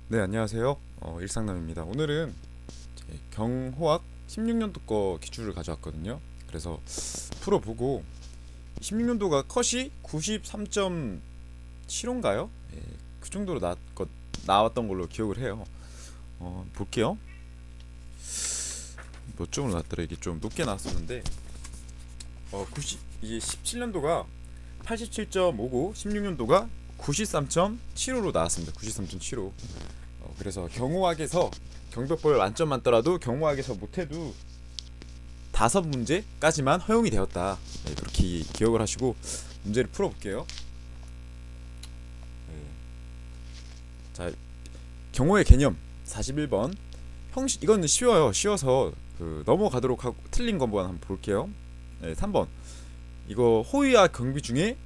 네, 안녕하세요. 일상남입니다. 오늘은 이제 경호학 16년도 거 기출을 가져왔거든요. 그래서 풀어보고 16년도가 컷이 93.75인가요? 예, 그 정도로 나왔던 걸로 기억을 해요. 볼게요. 몇 점으로 나왔더라? 이게 좀 높게 나왔었는데 이게 17년도가 87.5고 16년도가 93.75로 나왔습니다. 93.75. 그래서 경호학에서 경벽벌 만점 많더라도 경호학에서 못해도 5문제까지만 허용이 되었다. 네, 그렇게 기억을 하시고 문제를 풀어볼게요. 네. 자, 경호의 개념 41번. 이거는 쉬워요. 쉬워서 넘어가도록 하고 틀린 것만 한번 볼게요. 네, 3번. 이거 호위와 경비 중에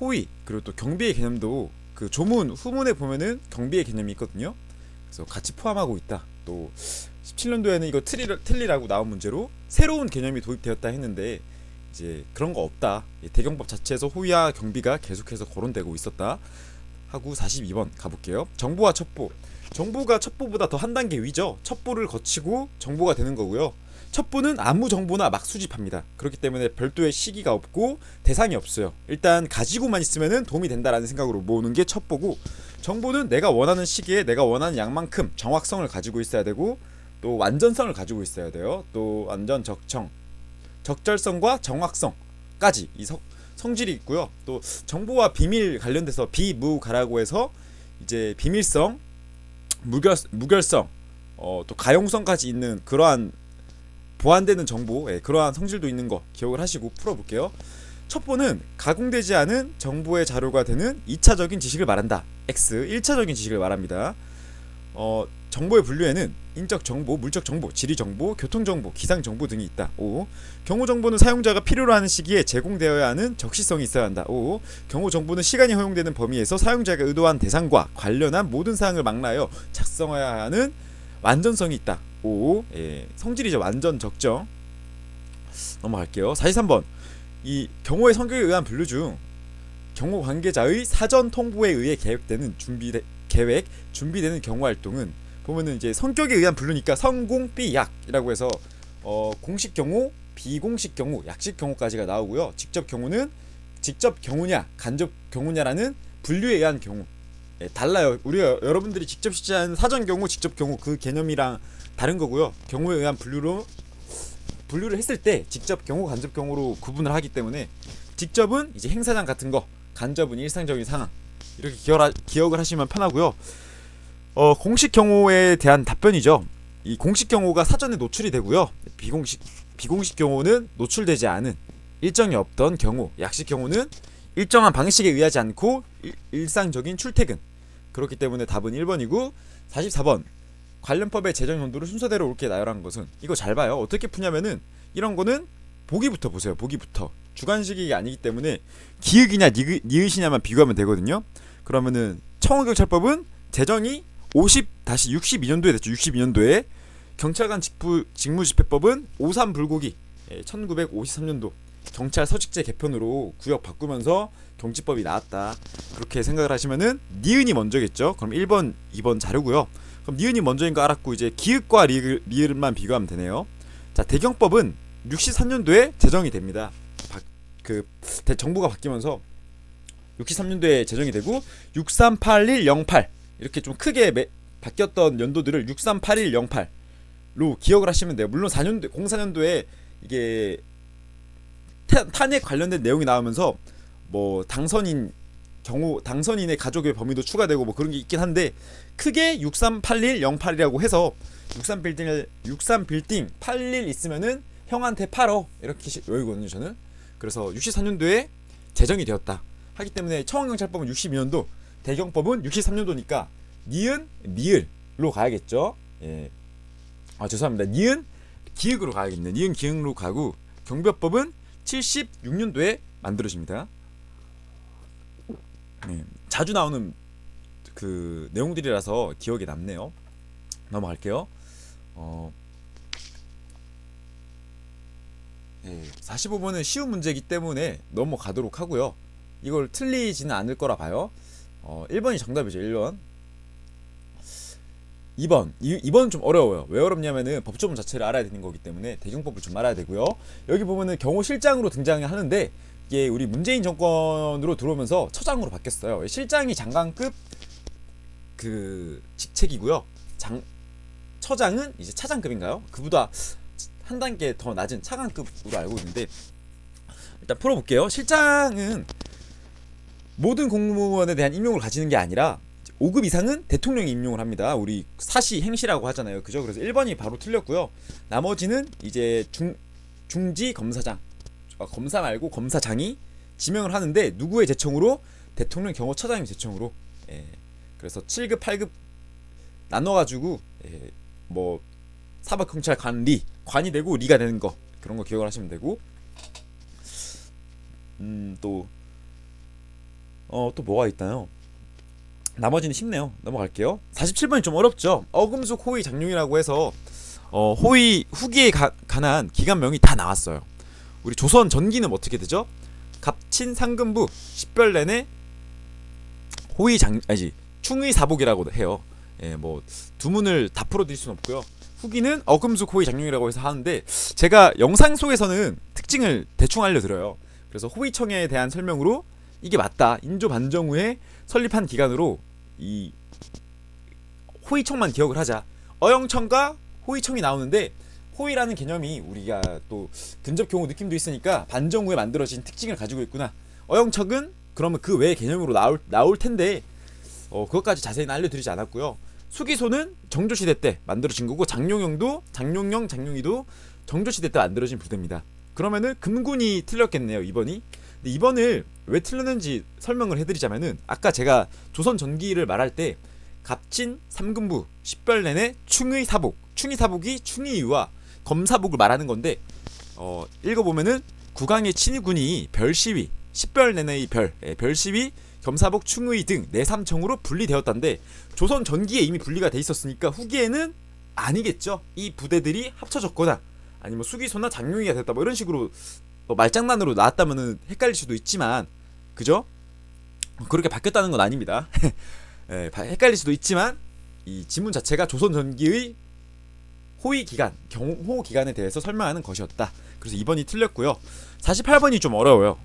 호위 그리고 또 경비의 개념도 그 조문 후문에 보면은 경비의 개념이 있거든요. 그래서 같이 포함하고 있다. 또 17년도에는 이거 틀리라고 나온 문제로 새로운 개념이 도입되었다 했는데 이제 그런 거 없다. 대경법 자체에서 호위와 경비가 계속해서 거론되고 있었다. 하고 42번 가볼게요. 정보와 첩보. 정보가 첩보보다 더 한 단계 위죠. 첩보를 거치고 정보가 되는 거고요. 첩보는 아무 정보나 막 수집합니다. 그렇기 때문에 별도의 시기가 없고 대상이 없어요. 일단 가지고만 있으면 도움이 된다라는 생각으로 모으는 게 첩보고, 정보는 내가 원하는 시기에 내가 원하는 양만큼 정확성을 가지고 있어야 되고 또 완전성을 가지고 있어야 돼요. 또 완전 적절성과 정확성까지 성질이 있고요. 또 정보와 비밀 관련돼서 비무가라고 해서 이제 비밀성, 무결성, 또 가용성까지 있는 그러한 보완되는 정보, 그러한 성질도 있는 거 기억을 하시고 풀어볼게요. 첩보는 가공되지 않은 정보의 자료가 되는 2차적인 지식을 말한다. X 1차적인 지식을 말합니다. 정보의 분류에는 인적 정보, 물적 정보, 지리 정보, 교통 정보, 기상 정보 등이 있다. 5. 경호 정보는 사용자가 필요로 하는 시기에 제공되어야 하는 적시성이 있어야 한다. 5. 경호 정보는 시간이 허용되는 범위에서 사용자가 의도한 대상과 관련한 모든 사항을 망라하여 작성해야 하는 완전성이 있다. 5. 성질이죠. 완전 적정. 넘어갈게요. 43번. 이 경호의 성격에 의한 분류 중 경호 관계자의 사전 통보에 의해 준비되는 경호 활동은 보면은 이제 성격에 의한 분류니까 성공비약이라고 해서 공식 경호, 비공식 경호, 약식 경호까지가 나오고요. 직접 경호는 직접 경호냐, 간접 경호냐라는 분류에 의한 경우. 달라요. 우리가 여러분들이 직접 실시하는 사전 경호, 직접 경호 그 개념이랑 다른 거고요. 경호에 의한 분류를 했을 때 직접 경호, 간접 경호로 구분을 하기 때문에 직접은 이제 행사장 같은 거, 간접은 일상적인 상황. 이렇게 기억을 하시면 편하고요. 공식 경호에 대한 답변이죠. 이 공식 경호가 사전에 노출이 되고요. 비공식 경호는 노출되지 않은 일정이 없던 경우, 약식 경우는 일정한 방식에 의하지 않고 일상적인 출퇴근. 그렇기 때문에 답은 1번이고 44번. 관련법의 제정 연도를 순서대로 옳게 나열한 것은, 이거 잘 봐요. 어떻게 푸냐면은 이런 거는 보기부터 보세요. 보기부터. 주관식이 아니기 때문에 기읍이냐 니읒이냐만 비교하면 되거든요. 그러면은 청원경찰법은 제정이 50-62년도에 됐죠. 62년도에 경찰관 직무집행법은 53 불고기 1953년도 경찰 서식제 개편으로 구역 바꾸면서 경지법이 나왔다. 그렇게 생각을 하시면은 니은이 먼저겠죠. 그럼 1번, 2번 자료고요. 그럼 니은이 먼저인 거 알았고 이제 기읍과 리을만 비교하면 되네요. 자, 대경법은 63년도에 제정이 됩니다. 정부가 바뀌면서 63년도에 제정이 되고 638108 이렇게 좀 크게 바뀌었던 연도들을 638108로 기억을 하시면 돼요. 물론 04년도에 이게 탄핵 관련된 내용이 나오면서 뭐 당선인의 가족의 범위도 추가되고 뭐 그런 게 있긴 한데 크게 638108이라고 해서 63빌딩 81 있으면은 형한테 팔어 이렇게 외우거든요 저는. 그래서 64년도에 제정이 되었다 하기 때문에 청원경찰법은 62년도, 대경법은 63년도니까 니은 리을로 가야겠죠. 죄송합니다. 니은 기역으로 가야겠네. 니은 기역으로 가고 경비법은 76년도에 만들어집니다. 자주 나오는 그 내용들이라서 기억에 남네요. 넘어갈게요. 45번은 쉬운 문제이기 때문에 넘어가도록 하고요. 이걸 틀리지는 않을 거라 봐요. 1번이 정답이죠. 1번. 2번은 좀 어려워요. 왜 어렵냐면은 법조문 자체를 알아야 되는 거기 때문에 대경법을 좀 알아야 되고요. 여기 보면은 경호실장으로 등장하는데 이게 우리 문재인 정권으로 들어오면서 처장으로 바뀌었어요. 실장이 장관급 그 직책이고요. 처장은 이제 차장급인가요? 그보다 한 단계 더 낮은 차관급으로 알고 있는데, 일단 풀어볼게요. 실장은 모든 공무원에 대한 임용을 가지는 게 아니라 5급 이상은 대통령이 임용을 합니다. 우리 사시 행시라고 하잖아요. 그죠? 그래서 1번이 바로 틀렸고요. 나머지는 이제 중지 검사장, 검사 말고 검사장이 지명을 하는데 누구의 제청으로? 대통령 경호처장의 제청으로. 예. 그래서 7급, 8급 나눠가지고 뭐 사법경찰 관리, 관이 되고 리가 되는 거, 그런 거 기억을 하시면 되고, 또 뭐가 있나요? 나머지는 쉽네요. 넘어갈게요. 47번이 좀 어렵죠. 어금숙 호의 장룡이라고 해서 호의 후기에 관한 기관명이 다 나왔어요. 우리 조선 전기는 어떻게 되죠? 갑친 상근부 십별내내 호의 충의 사복이라고 해요. 예, 뭐 두문을 다 풀어드릴 수는 없고요. 후기는 어금숙 호의 장룡이라고 해서 하는데, 제가 영상 속에서는 특징을 대충 알려드려요. 그래서 호의청에 대한 설명으로 이게 맞다. 인조 반정 후에 설립한 기관으로 이 호의청만 기억을 하자. 어영청과 호의청이 나오는데, 호의라는 개념이 우리가 또 근접 경우 느낌도 있으니까 반정 후에 만들어진 특징을 가지고 있구나. 어영청은 그러면 그 외의 개념으로 나올 텐데 그것까지 자세히는 알려드리지 않았고요. 수기소는 정조시대 때 만들어진 거고, 장룡이도 정조시대 때 만들어진 부대입니다. 그러면은 금군이 틀렸겠네요, 2번이. 근데 2번을 왜 틀렸는지 설명을 해드리자면은, 아까 제가 조선 전기를 말할 때 갑친 삼근부 십별내내 충의사복, 충의사복이 충의유와 검사복을 말하는 건데, 읽어보면은 국왕의 친위군이 별시위, 십별내내의 별시위, 겸사복, 충의 등 내삼청으로 분리되었단데, 조선 전기에 이미 분리가 돼 있었으니까 후기에는 아니겠죠. 이 부대들이 합쳐졌거나 아니면 수기소나 장룡이가 됐다, 뭐 이런 식으로 말장난으로 나왔다면은 헷갈릴 수도 있지만, 그죠? 그렇게 바뀌었다는 건 아닙니다. 예, 헷갈릴 수도 있지만 이 지문 자체가 조선 전기의 호위 기간, 경호 기간에 대해서 설명하는 것이었다. 그래서 2번이 틀렸고요. 48번이 좀 어려워요.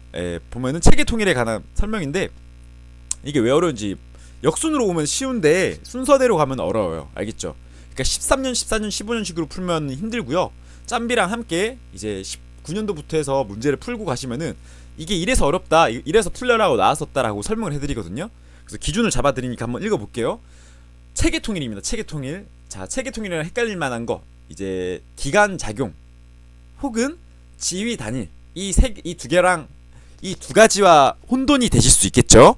보면은 체계 통일에 관한 설명인데, 이게 왜 어려운지 역순으로 오면 쉬운데 순서대로 가면 어려워요. 알겠죠? 그러니까 13년, 14년, 15년식으로 풀면 힘들고요. 짬비랑 함께 이제 19년도부터 해서 문제를 풀고 가시면은 이게 이래서 어렵다, 이래서 틀려라고 나왔었다라고 설명을 해드리거든요. 그래서 기준을 잡아드리니까 한번 읽어볼게요. 체계 통일입니다. 체계 통일. 자, 체계 통일이랑 헷갈릴 만한 거, 이제 기간 작용 혹은 지휘 단일, 이 두 개랑 이 두 가지와 혼돈이 되실 수 있겠죠.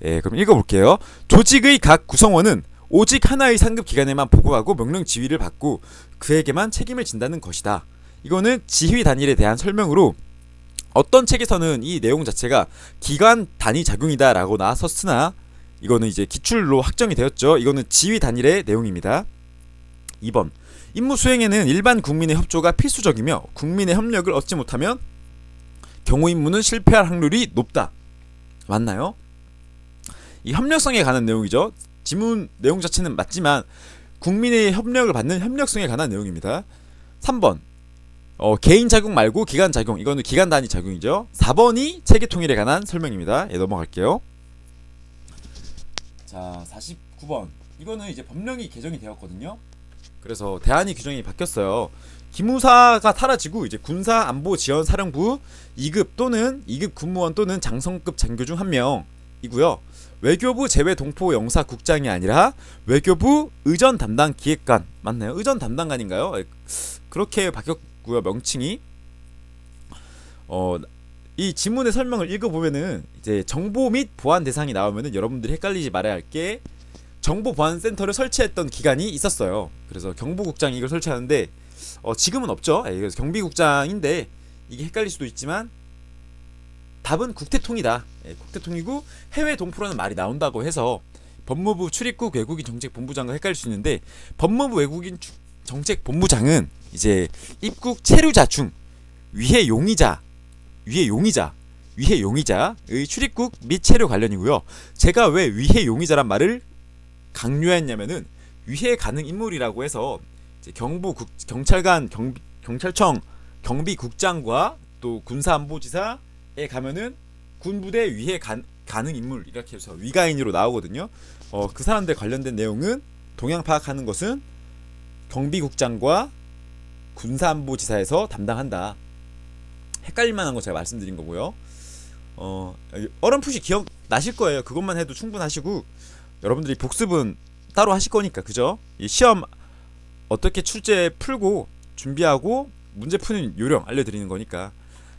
예, 그럼 읽어볼게요. 조직의 각 구성원은 오직 하나의 상급 기관에만 보고하고 명령 지휘를 받고 그에게만 책임을 진다는 것이다. 이거는 지휘 단일에 대한 설명으로, 어떤 책에서는 이 내용 자체가 기관 단위 작용이다 라고 나왔었으나 이거는 이제 기출로 확정이 되었죠. 이거는 지휘 단일의 내용입니다. 2번, 임무 수행에는 일반 국민의 협조가 필수적이며 국민의 협력을 얻지 못하면 경호 임무는 실패할 확률이 높다. 맞나요? 이 협력성에 관한 내용이죠. 지문 내용 자체는 맞지만 국민의 협력을 받는 협력성에 관한 내용입니다. 3번, 개인 작용 말고 기관 작용, 이거는 기관 단위 작용이죠. 4번이 체계 통일에 관한 설명입니다. 예, 넘어갈게요. 자, 49번, 이거는 이제 법령이 개정이 되었거든요. 그래서 대안이 규정이 바뀌었어요. 기무사가 사라지고 이제 군사안보지원사령부 2급 또는 2급 군무원 또는 장성급 장교 중 1명이고요. 외교부 제외 동포 영사국장이 아니라 외교부 의전 담당 기획관, 맞나요? 의전 담당관인가요? 그렇게 바뀌었고요, 명칭이. 이 지문의 설명을 읽어보면은 이제 정보 및 보안 대상이 나오면은 여러분들이 헷갈리지 말아야 할 게, 정보 보안 센터를 설치했던 기관이 있었어요. 그래서 경보국장이 이걸 설치하는데 지금은 없죠. 그래서 경비국장인데 이게 헷갈릴 수도 있지만 답은 국태통이다. 국태통이고 해외 동포라는 말이 나온다고 해서 법무부 출입국 외국인 정책본부장과 헷갈릴 수 있는데, 법무부 외국인 정책본부장은 이제 입국 체류자 중 위해 용의자의 출입국 및 체류 관련이고요. 제가 왜 위해 용의자란 말을 강조했냐면은 위해 가능 인물이라고 해서 이제 경찰청 경비국장과 또 군사안보지사에 가면은 군부대 위해 가능 인물 이렇게 해서 위가인으로 나오거든요. 그 사람들 관련된 내용은 동향 파악하는 것은 경비국장과 군사안보지사에서 담당한다. 헷갈릴 만한 거 제가 말씀드린 거고요. 어렴풋이 기억 나실 거예요. 그것만 해도 충분하시고 여러분들이 복습은 따로 하실 거니까, 그죠? 이 시험 어떻게 출제 풀고 준비하고 문제 푸는 요령 알려드리는 거니까.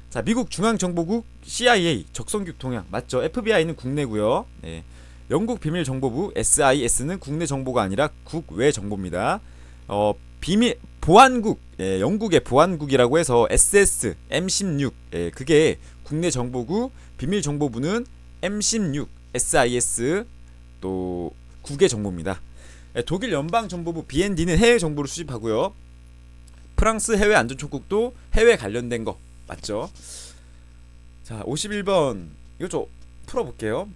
자, 미국 중앙정보국 CIA 적성규 동향 맞죠? FBI는 국내고요. 네. 영국 비밀정보부 SIS는 국내 정보가 아니라 국외 정보입니다. 비밀 보안국, 영국의 보안국이라고 해서 SS M16, 그게 국내 정보국, 비밀정보부는 M16 SIS 또 국외 정보입니다. 독일 연방정보부 BND는 해외 정보를 수집하고요. 프랑스 해외 안전총국도 해외 관련된 거 맞죠? 자, 51번 이거 좀 풀어볼게요.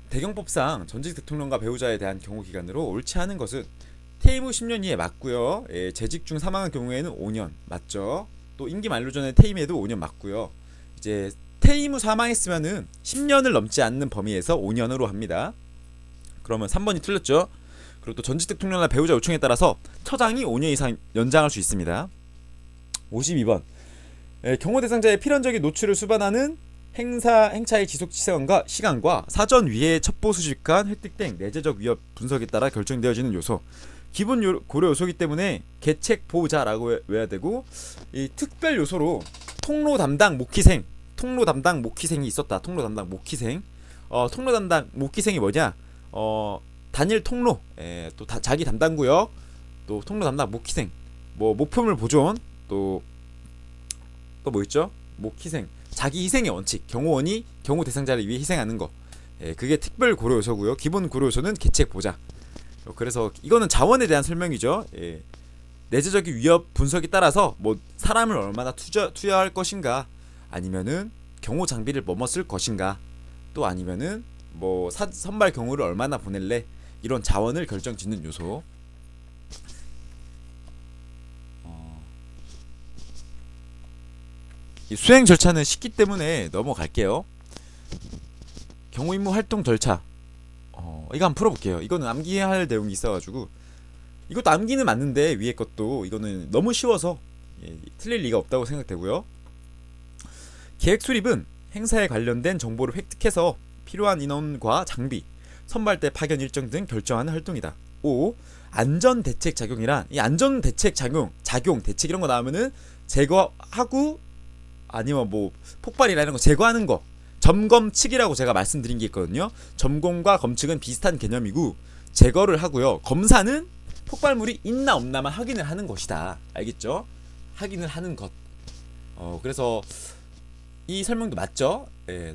대경법상 전직 대통령과 배우자에 대한 경호기간으로 옳지 않은 것은 퇴임 후 10년 이에 맞고요. 재직 중 사망한 경우에는 5년 맞죠? 또 임기 만료 전에 퇴임해도 5년 맞고요. 이제 퇴임 후 사망했으면은 10년을 넘지 않는 범위에서 5년으로 합니다. 그러면 3번이 틀렸죠? 그리고 또 전직 대통령이나 배우자 요청에 따라서 처장이 5년 이상 연장할 수 있습니다. 52번 경호 대상자의 필연적인 노출을 수반하는 행차의 지속 시간과 사전 위해 첩보 수집관 획득 등 내재적 위협 분석에 따라 결정되어지는 요소. 기본 고려 요소이기 때문에 계책 보호자라고 해야 되고, 이 특별 요소로 통로 담당 목희생이 있었다. 통로 담당 목희생이 뭐냐? 단일 통로, 또 자기 담당 구역, 또 통로 담당 목희생, 뭐 목표물 보존, 또 뭐 있죠? 목희생, 자기 희생의 원칙, 경호원이 경호 대상자를 위해 희생하는 거, 그게 특별 고려 요소고요. 기본 고려 요소는 계책 보자. 그래서 이거는 자원에 대한 설명이죠. 내재적인 위협 분석에 따라서 뭐 사람을 얼마나 투여할 것인가, 아니면은 경호 장비를 뭐뭐 쓸 것인가, 또 아니면은 뭐 선발 경호를 얼마나 보낼래, 이런 자원을 결정짓는 요소. 이 수행 절차는 쉽기 때문에 넘어갈게요. 경호 임무 활동 절차. 이거 한번 풀어볼게요. 이거는 암기해야 할 내용이 있어가지고, 이것도 암기는 맞는데 위에 것도 이거는 너무 쉬워서 틀릴 리가 없다고 생각되고요. 계획 수립은 행사에 관련된 정보를 획득해서 필요한 인원과 장비, 선발대 파견 일정 등 결정하는 활동이다. 5. 안전대책 작용이란, 이 안전대책 대책 이런 거 나오면은 제거하고, 아니면 뭐 폭발이나 이런 거 제거하는 거, 점검측이라고 제가 말씀드린 게 있거든요. 점검과 검측은 비슷한 개념이고, 제거를 하고요. 검사는 폭발물이 있나 없나만 확인을 하는 것이다. 알겠죠? 확인을 하는 것. 그래서 이 설명도 맞죠?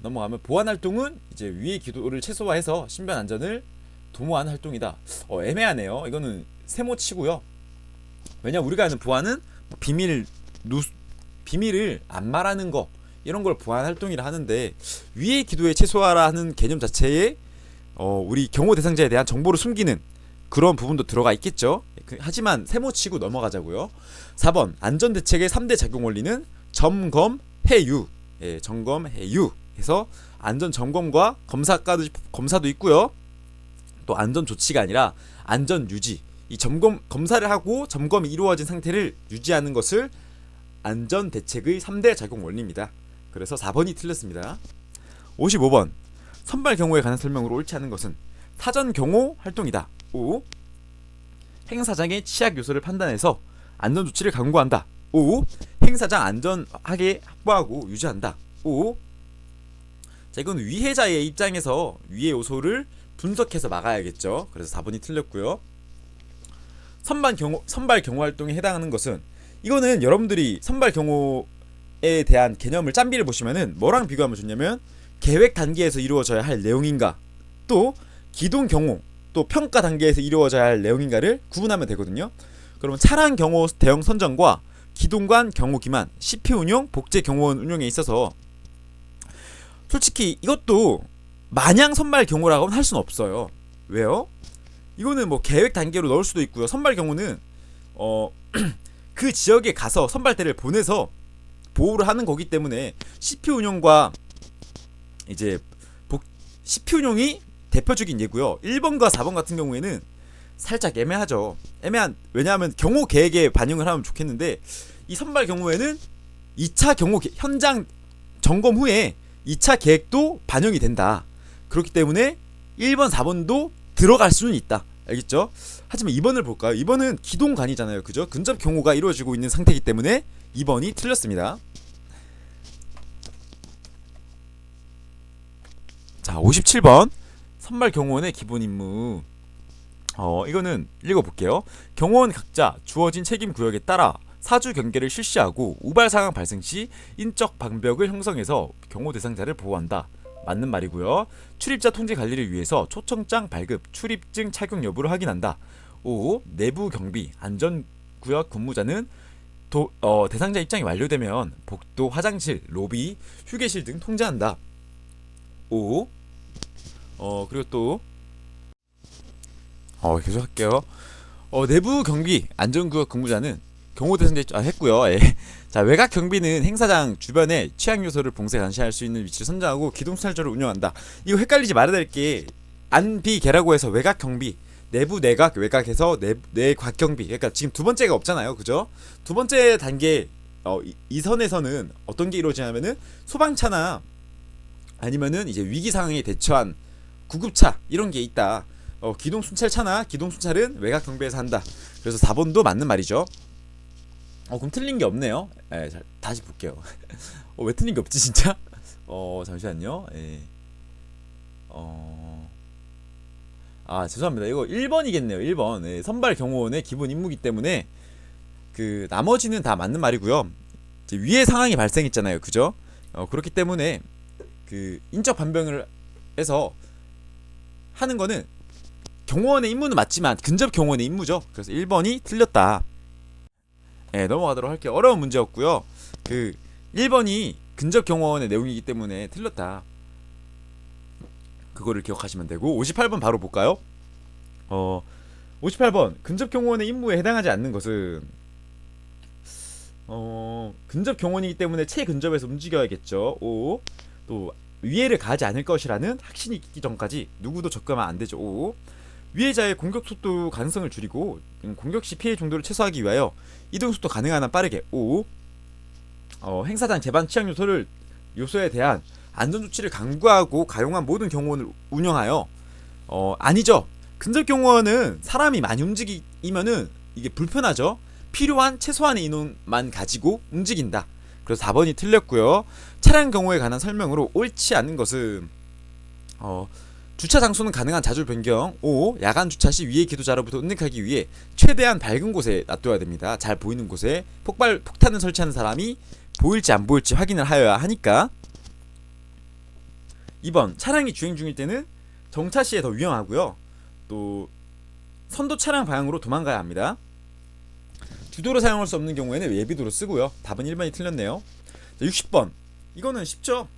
넘어가면 보안 활동은 이제 위의 기도를 최소화해서 신변 안전을 도모하는 활동이다. 애매하네요. 이거는 세모치고요. 왜냐, 우리가 하는 보안은 비밀을 안 말하는 거, 이런 걸 보안 활동이라 하는데, 위의 기도의 최소화라는 개념 자체에 우리 경호 대상자에 대한 정보를 숨기는 그런 부분도 들어가 있겠죠. 하지만 세모치고 넘어가자고요. 4번 안전대책의 3대 작용 원리는 점검, 해유. 점검, 해유 해서 안전 점검과 검사도 있고요. 또 안전 조치가 아니라 안전 유지. 이 검사를 하고 점검이 이루어진 상태를 유지하는 것을 안전 대책의 3대 작용 원리입니다. 그래서 4번이 틀렸습니다. 55번 선발 경호에 관한 설명으로 옳지 않은 것은 사전 경호 활동이다. 5. 행사장의 취약 요소를 판단해서 안전 조치를 강구한다. 5. 행사장 안전하게 확보하고 유지한다. 5. 자, 이건 위해자의 입장에서 위해 요소를 분석해서 막아야겠죠. 그래서 4번이 틀렸고요. 선발 경호 활동에 해당하는 것은, 이거는 여러분들이 선발 경호에 대한 개념을 짬비를 보시면은 뭐랑 비교하면 좋냐면, 계획 단계에서 이루어져야 할 내용인가, 또 기동 경호, 또 평가 단계에서 이루어져야 할 내용인가를 구분하면 되거든요. 그러면 차량 경호 대형 선정과 기동관 경호 기만, CP 운용, 복제 경호원 운용에 있어서 솔직히 이것도 마냥 선발 경호라고는 할 수는 없어요. 왜요? 이거는 뭐 계획 단계로 넣을 수도 있고요. 선발 경우는 어 그 지역에 가서 선발대를 보내서 보호를 하는 거기 때문에 CP 운용과 이제 CP 운용이 대표적인 예고요. 1번과 4번 같은 경우에는 살짝 애매하죠. 왜냐하면 경호 계획에 반영을 하면 좋겠는데 이 선발 경우에는 2차 경호 현장 점검 후에 2차 계획도 반영이 된다. 그렇기 때문에 1번, 4번도 들어갈 수는 있다. 알겠죠? 하지만 2번을 볼까요? 2번은 기동간이잖아요. 그죠? 근접 경호가 이루어지고 있는 상태이기 때문에 2번이 틀렸습니다. 자, 57번 선발 경호원의 기본 임무. 이거는 읽어볼게요. 경호원 각자 주어진 책임 구역에 따라 사주 경계를 실시하고 우발 상황 발생 시 인적 방벽을 형성해서 경호 대상자를 보호한다. 맞는 말이고요. 출입자 통제 관리를 위해서 초청장 발급, 출입증 착용 여부를 확인한다. 5. 내부 경비, 안전구역 근무자는 대상자 입장이 완료되면 복도, 화장실, 로비, 휴게실 등 통제한다. 5. 그리고 또 계속 할게요. 내부 경비, 안전구역 근무자는 경호 대상자 했고요. 예. 자, 외곽 경비는 행사장 주변에 취약 요소를 봉쇄 감시할 수 있는 위치를 선정하고 기동 수탈자를 운영한다. 이거 헷갈리지 말아야 될 게 안비계라고 해서 외곽 경비, 내부 내곽, 외곽에서 내곽 경비. 그러니까 지금 두 번째가 없잖아요. 그죠? 두 번째 단계 이 선에서는 어떤 게 이루어지냐면은 소방차나 아니면은 이제 위기 상황에 대처한 구급차 이런 게 있다. 기동 순찰차나 기동 순찰은 외곽 경비에서 한다. 그래서 4번도 맞는 말이죠. 그럼 틀린 게 없네요. 다시 볼게요. 왜 틀린 게 없지 진짜? 잠시만요. 예. 죄송합니다. 이거 1번이겠네요. 1번. 예, 선발 경호원의 기본 임무이기 때문에 그 나머지는 다 맞는 말이고요. 이제 위에 상황이 발생했잖아요. 그죠? 그렇기 때문에 그 인적 반병을 해서 하는 거는 경호원의 임무는 맞지만 근접 경호원의 임무죠. 그래서 1번이 틀렸다. 네, 넘어가도록 할게요. 어려운 문제였고요. 그 1번이 근접 경호원의 내용이기 때문에 틀렸다. 그거를 기억하시면 되고 58번 바로 볼까요? 58번 근접 경호원의 임무에 해당하지 않는 것은 근접 경호원이기 때문에 최근접에서 움직여야겠죠. 5. 또 위해를 가하지 않을 것이라는 확신이 있기 전까지 누구도 접근하면 안 되죠. 5. 위해자의 공격 속도 가능성을 줄이고 공격 시 피해 정도를 최소화하기 위하여 이동 속도 가능한 한 빠르게. 5. 행사장 제반 취약 요소에 대한 안전 조치를 강구하고 가용한 모든 경호원을 운영하여 아니죠. 근접 경호원은 사람이 많이 움직이면은 이게 불편하죠. 필요한 최소한의 인원만 가지고 움직인다. 그래서 4번이 틀렸고요. 차량 경호에 관한 설명으로 옳지 않은 것은 주차 장소는 가능한 자주 변경. 5. 야간 주차 시 위에 기도자로부터 은닉하기 위해 최대한 밝은 곳에 놔둬야 됩니다. 잘 보이는 곳에 폭탄을 설치하는 사람이 보일지 안 보일지 확인을 하여야 하니까. 2번 차량이 주행 중일 때는 정차 시에 더 위험하고요. 또 선도 차량 방향으로 도망가야 합니다. 주도로 사용할 수 없는 경우에는 예비도로 쓰고요. 답은 1번이 틀렸네요. 60번 이거는 쉽죠.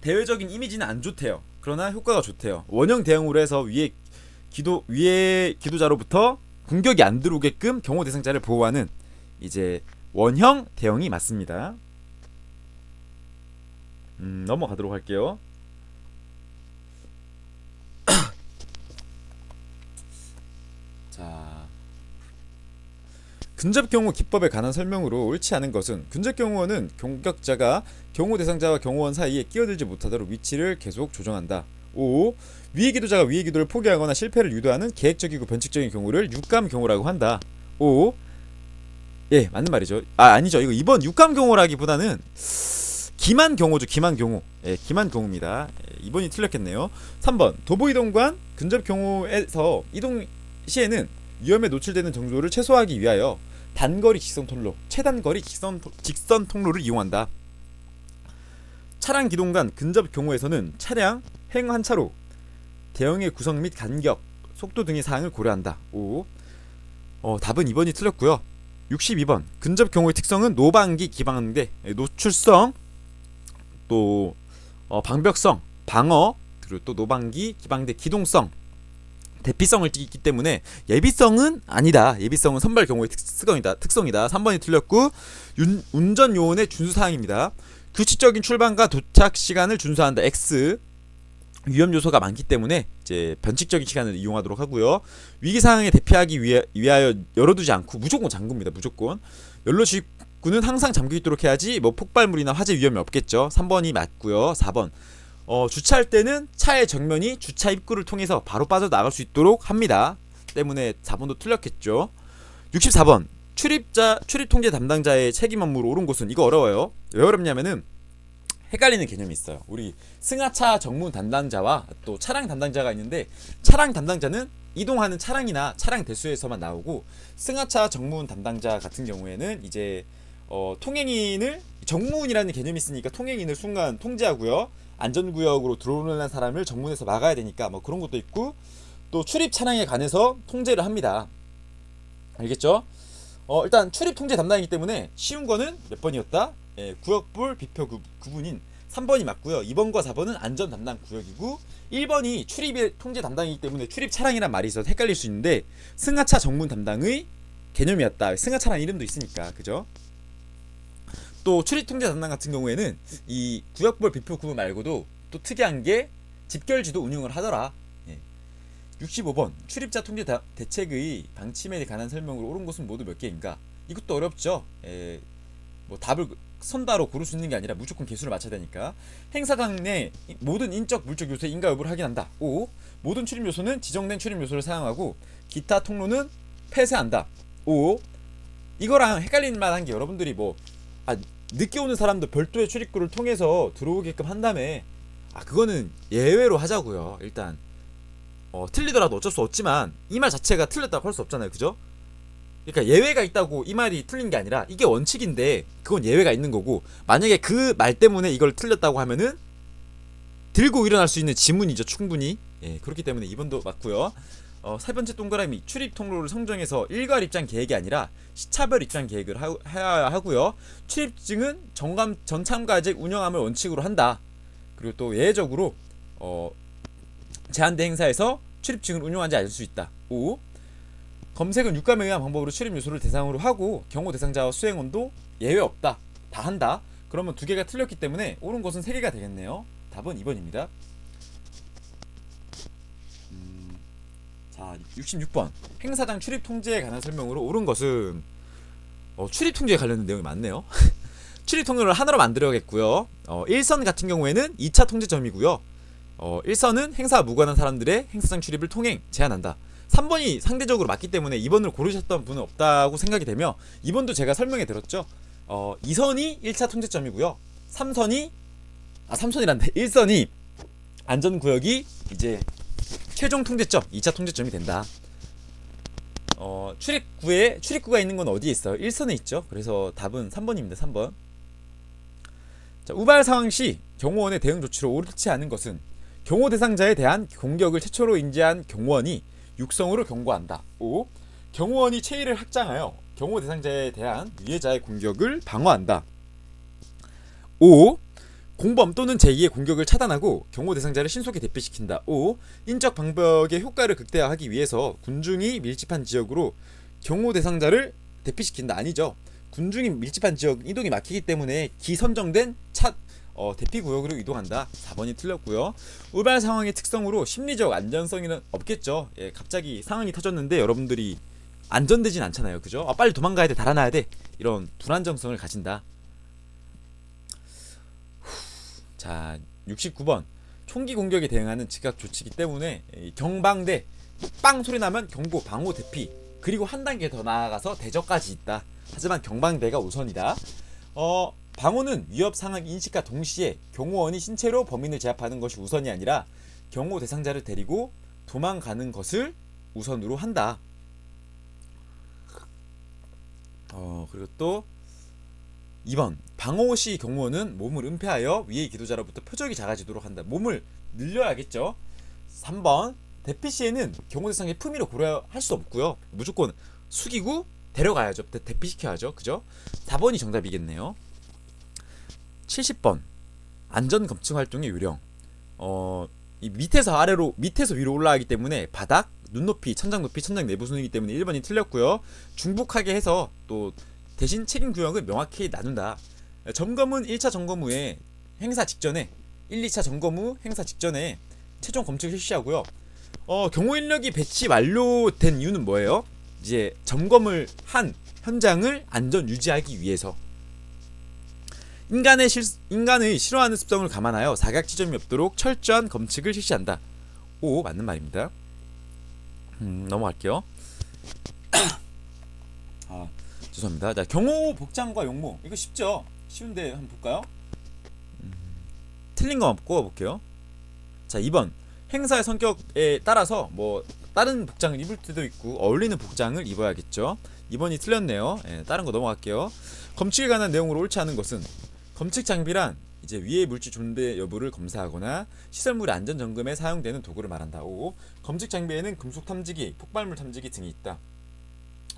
대외적인 이미지는 안 좋대요. 그러나 효과가 좋대요. 원형 대응으로 해서 위에 기도자로부터 공격이 안 들어오게끔 경호 대상자를 보호하는 이제 원형 대응이 맞습니다. 넘어가도록 할게요. 자, 근접 경호 기법에 관한 설명으로 옳지 않은 것은 근접 경호원은 공격자가 경호 대상자와 경호원 사이에 끼어들지 못하도록 위치를 계속 조정한다. 5. 위의 기도자가 위의 기도를 포기하거나 실패를 유도하는 계획적이고 변칙적인 경우를 육감 경호라고 한다. 5. 예, 맞는 말이죠. 아니죠. 이거 2번 육감 경호라기보다는 기만 경호죠. 기만 경호. 예, 기만 경호입니다. 예, 2번이 틀렸겠네요. 3번 도보 이동관 근접 경호에서 이동 시에는 위험에 노출되는 정도를 최소화하기 위하여 단거리 직선 통로, 최단거리 직선 통로를 이용한다. 차량 기동간 근접 경호에서는 차량 행 한 차로 대형의 구성 및 간격, 속도 등의 사항을 고려한다. 5. 답은 2번이 틀렸고요. 62번 근접 경호의 특성은 노방기 기방대, 노출성, 또 방벽성, 방어, 그리고 또 노방기 기방대 기동성 대피성을 띠기 때문에 예비성은 아니다. 예비성은 선발 경우의 특성이다. 3번이 틀렸고, 운전 요원의 준수사항입니다. 규칙적인 출발과 도착 시간을 준수한다. X. 위험 요소가 많기 때문에 이제 변칙적인 시간을 이용하도록 하고요. 위기 상황에 대피하기 위하여 열어두지 않고 무조건 잠굽니다. 무조건. 연료 주입구는 항상 잠겨 있도록 해야지 뭐 폭발물이나 화재 위험이 없겠죠. 3번이 맞고요. 4번. 주차할 때는 차의 정면이 주차 입구를 통해서 바로 빠져나갈 수 있도록 합니다. 때문에 4번도 틀렸겠죠. 64번. 출입 통제 담당자의 책임 업무로 옳은 곳은, 이거 어려워요. 왜 어렵냐면은 헷갈리는 개념이 있어요. 우리 승하차 정문 담당자와 또 차량 담당자가 있는데, 차량 담당자는 이동하는 차량이나 차량 대수에서만 나오고, 승하차 정문 담당자 같은 경우에는 이제 통행인을, 정문이라는 개념이 있으니까 통행인을 순간 통제하고요. 안전구역으로 들어오는 사람을 정문에서 막아야 되니까 뭐 그런 것도 있고, 또 출입 차량에 관해서 통제를 합니다. 알겠죠? 일단 출입 통제 담당이기 때문에 쉬운 거는 몇 번이었다? 구역불 비표 구분인 3번이 맞고요. 2번과 4번은 안전 담당 구역이고, 1번이 출입 통제 담당이기 때문에 출입 차량이란 말이 있어서 헷갈릴 수 있는데, 승하차 정문 담당의 개념이었다. 승하차라는 이름도 있으니까, 그죠? 또 출입 통제 담당 같은 경우에는 이 구역별 비표 구분 말고도 또 특이한 게 집결지도 운영을 하더라. 65번 출입자 통제 대책의 방침에 관한 설명으로 옳은 것은 모두 몇 개인가? 이것도 어렵죠. 뭐 답을 선다로 고를 수 있는 게 아니라 무조건 개수를 맞춰야 되니까. 행사장 내 모든 인적 물적 요소의 인가 여부를 확인한다. 5. 모든 출입 요소는 지정된 출입 요소를 사용하고 기타 통로는 폐쇄한다. 5. 이거랑 헷갈릴 만한 게, 여러분들이 늦게 오는 사람도 별도의 출입구를 통해서 들어오게끔 한 다음에, 그거는 예외로 하자고요. 일단 틀리더라도 어쩔 수 없지만 이 말 자체가 틀렸다고 할 수 없잖아요. 그죠? 그러니까 예외가 있다고 이 말이 틀린 게 아니라 이게 원칙인데 그건 예외가 있는 거고, 만약에 그 말 때문에 이걸 틀렸다고 하면은 들고 일어날 수 있는 지문이죠. 충분히. 그렇기 때문에 2번도 맞고요. 세 번째 동그라미, 출입 통로를 선정해서 일괄 입장 계획이 아니라 시차별 입장 계획을 해야 하고요. 출입증은 전 참가직 운영함을 원칙으로 한다. 그리고 또 예외적으로 제한된 행사에서 출입증을 운용하지 않을 수 있다. 5. 검색은 육감에 의한 방법으로 출입 요소를 대상으로 하고 경호 대상자와 수행원도 예외 없다. 다 한다. 그러면 2개가 틀렸기 때문에 옳은 것은 3개가 되겠네요. 답은 2번입니다. 자, 66번 행사장 출입 통제에 관한 설명으로 옳은 것은, 출입 통제에 관련된 내용이 많네요. 출입 통로를 하나로 만들어야겠고요. 1선 같은 경우에는 2차 통제점이고요. 1선은 행사와 무관한 사람들의 행사장 출입을 통행 제한한다. 3번이 상대적으로 맞기 때문에 2번을 고르셨던 분은 없다고 생각이 되며, 2번도 제가 설명해 드렸죠. 2선이 1차 통제점이고요. 3선이란데 1선이 안전구역이 이제 최종 통제점, 2차 통제점이 된다. 출입구가 있는 건 어디에 있어요? 1선에 있죠. 그래서 답은 3번입니다. 3번. 자, 우발 상황 시 경호원의 대응 조치로 옳지 않은 것은, 경호 대상자에 대한 공격을 최초로 인지한 경호원이 육성으로 경고한다. 5. 경호원이 체의를 확장하여 경호 대상자에 대한 위해자의 공격을 방어한다. 5. 공범 또는 제2의 공격을 차단하고 경호 대상자를 신속히 대피시킨다. 5. 인적 방벽의 효과를 극대화하기 위해서 군중이 밀집한 지역으로 경호 대상자를 대피시킨다. 아니죠. 군중이 밀집한 지역 이동이 막히기 때문에 기선정된 대피 구역으로 이동한다. 4번이 틀렸고요. 우발 상황의 특성으로 심리적 안전성에는 없겠죠. 갑자기 상황이 터졌는데 여러분들이 안전되진 않잖아요. 그죠? 빨리 도망가야 돼, 달아나야 돼, 이런 불안정성을 가진다. 자, 69번 총기 공격에 대응하는 즉각 조치이기 때문에 경방대, 빵 소리 나면 경고, 방호, 대피, 그리고 한 단계 더 나아가서 대적까지 있다. 하지만 경방대가 우선이다. 방호는 위협 상황 인식과 동시에 경호원이 신체로 범인을 제압하는 것이 우선이 아니라 경호 대상자를 데리고 도망가는 것을 우선으로 한다. 그리고 또 2번 방호 시 경호원은 몸을 은폐하여 위의 기도자로부터 표적이 작아지도록 한다. 몸을 늘려야겠죠. 3번 대피 시에는 경호 대상의 품위를 고려할 수 없고요. 무조건 숙이고 데려가야죠. 대피시켜야죠. 그죠? 4번이 정답이겠네요. 70번 안전 검증 활동의 요령. 이 밑에서 위로 올라가기 때문에 바닥, 눈높이, 천장 높이, 천장 내부 순이기 때문에 1번이 틀렸고요. 중복하게 해서 또 대신 책임 구역을 명확히 나눈다. 점검은 1차 점검 후에 행사 직전에 1, 2차 점검 후 행사 직전에 최종 검측을 실시하고요. 경호 인력이 배치 완료된 이유는 뭐예요? 이제 점검을 한 현장을 안전 유지하기 위해서 인간의 싫어하는 습성을 감안하여 사각 지점이 없도록 철저한 검측을 실시한다. 오, 맞는 말입니다. 넘어갈게요. 아, 죄송합니다. 자, 경호 복장과 용모 이거 쉽죠? 쉬운데 한번 볼까요? 틀린 거 한번 꼽아볼게요. 자, 2번 행사의 성격에 따라서 뭐 다른 복장을 입을 때도 있고 어울리는 복장을 입어야겠죠. 2번이 틀렸네요. 다른 거 넘어갈게요. 검측에 관한 내용으로 옳지 않은 것은 검측 장비란 이제 위의 물질 존재 여부를 검사하거나 시설물의 안전 점검에 사용되는 도구를 말한다. 5. 검측 장비에는 금속 탐지기, 폭발물 탐지기 등이 있다.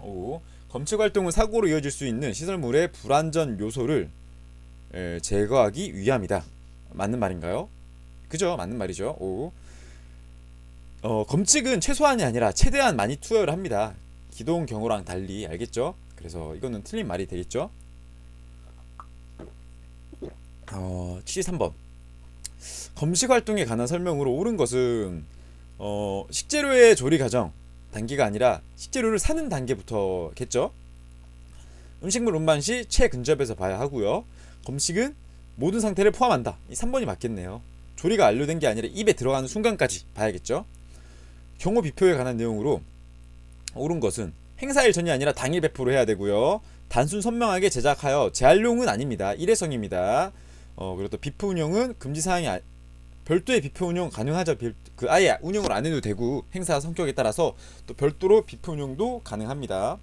5. 검측 활동은 사고로 이어질 수 있는 시설물의 불안전 요소를 제거하기 위함이다. 맞는 말인가요? 그죠? 맞는 말이죠. 5. 검측은 최소한이 아니라 최대한 많이 투여를 합니다. 기동 경호랑 달리. 알겠죠? 그래서 이거는 틀린 말이 되겠죠? 73번 검식 활동에 관한 설명으로 옳은 것은 식재료의 조리 과정 단계가 아니라 식재료를 사는 단계부터겠죠. 음식물 운반 시 최근접에서 봐야 하고요. 검식은 모든 상태를 포함한다. 이 3번이 맞겠네요. 조리가 완료된 게 아니라 입에 들어가는 순간까지 봐야겠죠. 경호 비표에 관한 내용으로 옳은 것은 행사일 전이 아니라 당일 배포를 해야 되고요. 단순 선명하게 제작하여 재활용은 아닙니다. 일회성입니다. 그리고 또 비표 운영은 금지사항이 별도의 비표 운영 가능하죠. 아예 운영을 안 해도 되고 행사 성격에 따라서 또 별도로 비표 운영도 가능합니다.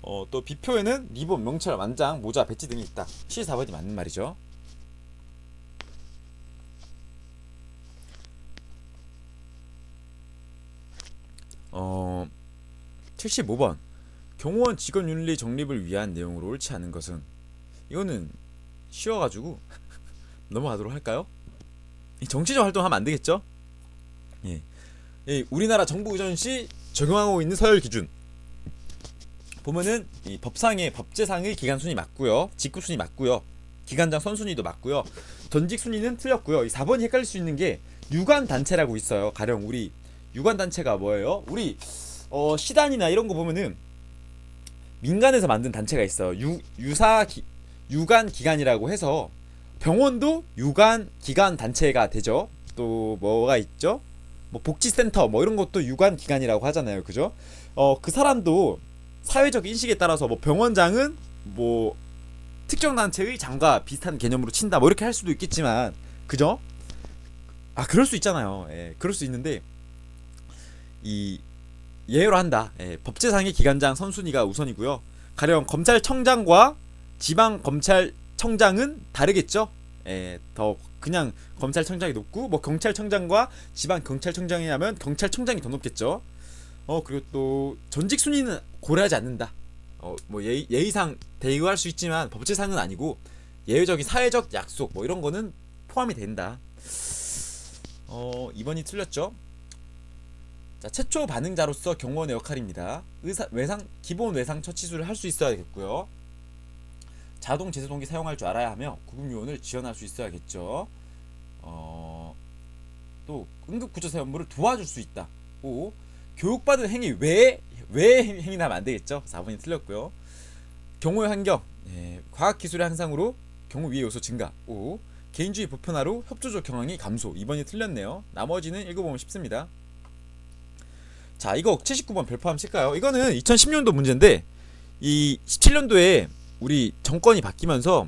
또 비표에는 리본, 명찰, 완장, 모자, 배지 등이 있다. 74번이 맞는 말이죠. 어 75번 경호원 직원 윤리 정립을 위한 내용으로 옳지 않은 것은 이거는 쉬워가지고 넘어가도록 할까요? 정치적 활동하면 안 되겠죠? 예. 우리나라 정부 의전 시 적용하고 있는 서열 기준 보면은 이 법상의 법제상의 기간 순위 맞고요, 직급 순위 맞고요, 기관장 선순위도 맞고요. 전직 순위는 틀렸고요. 이 4번이 헷갈릴 수 있는 게 유관 단체라고 있어요. 가령 우리 유관 단체가 뭐예요? 우리 시단이나 이런 거 보면은 민간에서 만든 단체가 있어요. 유관 기관이라고 해서 병원도 유관 기관 단체가 되죠. 또 뭐가 있죠? 뭐 복지센터 뭐 이런 것도 유관 기관이라고 하잖아요. 그죠? 그 사람도 사회적 인식에 따라서 뭐 병원장은 뭐 특정 단체의 장과 비슷한 개념으로 친다 뭐 이렇게 할 수도 있겠지만 그죠? 그럴 수 있잖아요. 예, 그럴 수 있는데 이 예외로 한다. 법제상의 기관장 선순위가 우선이고요. 가령 검찰청장과 지방검찰청장은 다르겠죠. 더 그냥 검찰청장이 높고 뭐 경찰청장과 지방경찰청장이 하면 경찰청장이 더 높겠죠. 그리고 또 전직 순위는 고려하지 않는다. 뭐 예의상 대우할 수 있지만 법제상은 아니고 예외적인 사회적 약속 뭐 이런 거는 포함이 된다. 2번이 틀렸죠. 자, 최초 반응자로서 경호원의 역할입니다. 기본 외상 처치술을 할 수 있어야겠고요. 자동 제세동기 사용할 줄 알아야 하며 구급 요원을 지원할 수 있어야겠죠. 또 응급구조사 업무를 도와줄 수 있다. 5. 교육받은 행위 외에 행위 나면 안 되겠죠. 4번이 틀렸고요. 경호의 환경, 과학기술의 향상으로 경호 위의 요소 증가. 5. 개인주의 보편화로 협조적 경황이 감소. 2번이 틀렸네요. 나머지는 읽어보면 쉽습니다. 자, 이거 79번 별표함 칠까요? 이거는 2010년도 문제인데 이 17년도에 우리 정권이 바뀌면서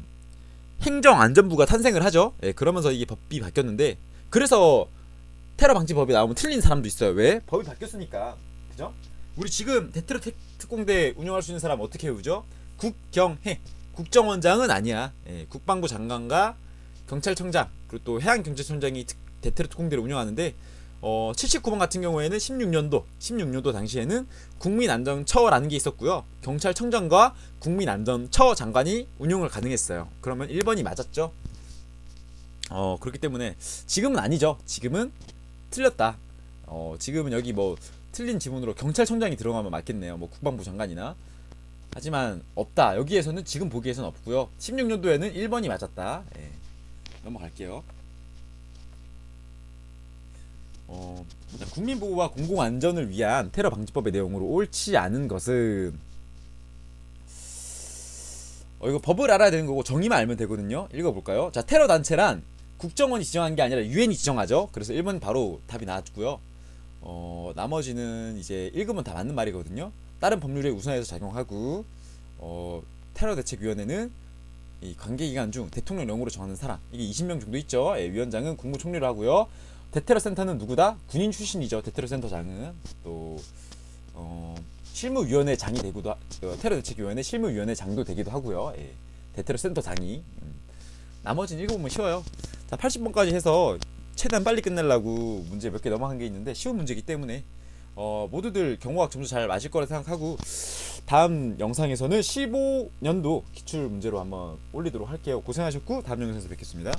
행정안전부가 탄생을 하죠. 그러면서 이게 법이 바뀌었는데 그래서 테러 방지 법이 나오면 틀린 사람도 있어요. 왜? 법이 바뀌었으니까. 그죠? 우리 지금 대테러 특공대 운영할 수 있는 사람 어떻게 외우죠? 국경해. 국정원장은 아니야. 국방부 장관과 경찰청장 그리고 또 해양경찰청장이 대테러 특공대를 운영하는데 79번 같은 경우에는 16년도 당시에는 국민안전처라는 게 있었고요. 경찰청장과 국민안전처 장관이 운용을 가능했어요. 그러면 1번이 맞았죠. 그렇기 때문에 지금은 아니죠. 지금은 틀렸다. 지금은 여기 뭐 틀린 지문으로 경찰청장이 들어가면 맞겠네요. 뭐 국방부 장관이나. 하지만 없다. 여기에서는 지금 보기에선 없고요. 16년도에는 1번이 맞았다. 예. 넘어갈게요. 국민보호와 공공안전을 위한 테러 방지법의 내용으로 옳지 않은 것은 이거 법을 알아야 되는 거고 정의만 알면 되거든요. 읽어볼까요? 자, 테러 단체란 국정원이 지정한 게 아니라 유엔이 지정하죠. 그래서 1번 바로 답이 나왔고요. 나머지는 이제 읽으면 다 맞는 말이거든요. 다른 법률에 우선해서 작용하고 테러 대책위원회는 이 관계기관 중 대통령령으로 정하는 사람, 이게 20명 정도 있죠. 예, 위원장은 국무총리로 하고요. 대테러센터는 누구다? 군인 출신이죠. 대테러센터장은 또 실무위원회 장이 되기도 테러대책위원회 실무위원회 장도 되기도 하고요. 예, 대테러센터장이. 나머지는 읽어보면 쉬워요. 자, 80번까지 해서 최대한 빨리 끝내려고 문제 몇 개 넘어간 게 있는데 쉬운 문제이기 때문에 모두들 경호학 점수 잘 맞을 거라 생각하고 다음 영상에서는 15년도 기출 문제로 한번 올리도록 할게요. 고생하셨고 다음 영상에서 뵙겠습니다.